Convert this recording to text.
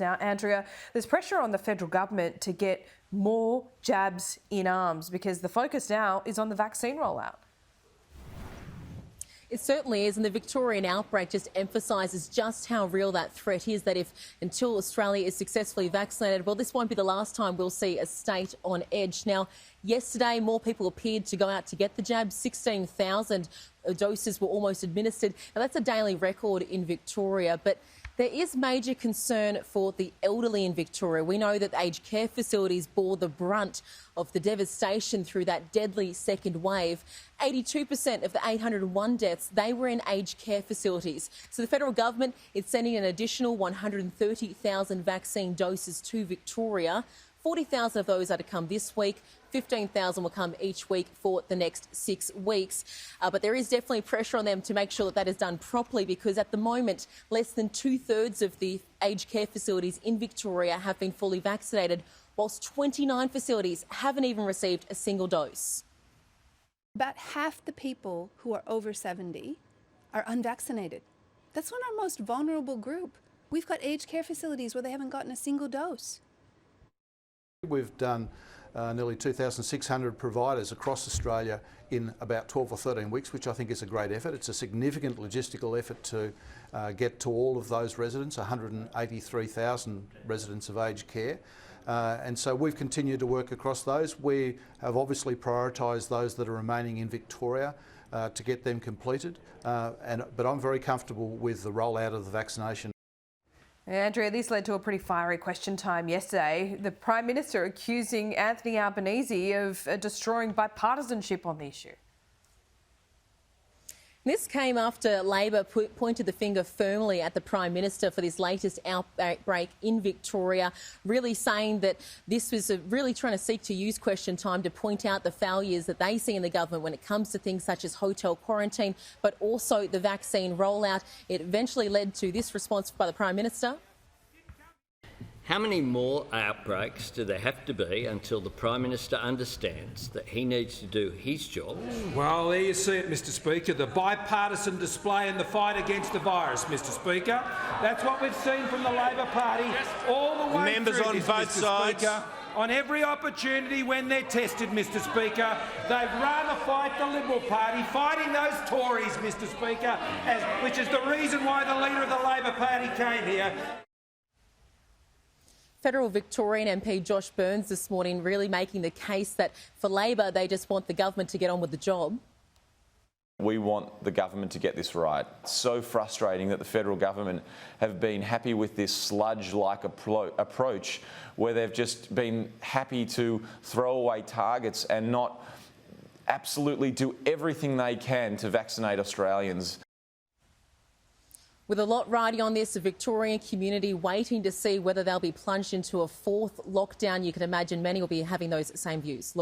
Now, Andrea, there's pressure on the federal government to get more jabs in arms because the focus now is on the vaccine rollout. It certainly is, and the Victorian outbreak just emphasises just how real that threat is, that until Australia is successfully vaccinated, well, this won't be the last time we'll see a state on edge. Now, yesterday, more people appeared to go out to get the jab. 16,000 doses were almost administered. Now, that's a daily record in Victoria, but there is major concern for the elderly in Victoria. We know that aged care facilities bore the brunt of the devastation through that deadly second wave. 82% of the 801 deaths, they were in aged care facilities. So the federal government is sending an additional 130,000 vaccine doses to Victoria. 40,000 of those are to come this week. 15,000 will come each week for the next 6 weeks. But there is definitely pressure on them to make sure that that is done properly, because at the moment, less than 2/3 of the aged care facilities in Victoria have been fully vaccinated, whilst 29 facilities haven't even received a single dose. About half the people who are over 70 are unvaccinated. That's one of our most vulnerable group. We've got aged care facilities where they haven't gotten a single dose. We've done nearly 2,600 providers across Australia in about 12 or 13 weeks, which I think is a great effort. It's a significant logistical effort to get to all of those residents, 183,000 residents of aged care. And so we've continued to work across those. We have obviously prioritised those that are remaining in Victoria to get them completed. But I'm very comfortable with the rollout of the vaccination. Andrea, this led to a pretty fiery question time yesterday. The Prime Minister accusing Anthony Albanese of destroying bipartisanship on the issue. This came after Labor pointed the finger firmly at the Prime Minister for this latest outbreak in Victoria, really saying that this was really trying to seek to use question time to point out the failures that they see in the government when it comes to things such as hotel quarantine, but also the vaccine rollout. It eventually led to this response by the Prime Minister. How many more outbreaks do there have to be until the Prime Minister understands that he needs to do his job? Well, there you see it, Mr Speaker, the bipartisan display in the fight against the virus, Mr Speaker. That's what we've seen from the Labor Party all the way Members through on this, both Mr sides. Speaker. On every opportunity when they're tested, Mr Speaker, they'd rather fight the Liberal Party, fighting those Tories, Mr Speaker, which is the reason why the leader of the Labor Party came here. Federal Victorian MP Josh Burns this morning really making the case that for Labor, they just want the government to get on with the job. We want the government to get this right. It's so frustrating that the federal government have been happy with this sludge-like approach where they've just been happy to throw away targets and not absolutely do everything they can to vaccinate Australians. With a lot riding on this, the Victorian community waiting to see whether they'll be plunged into a fourth lockdown. You can imagine many will be having those same views. Laura.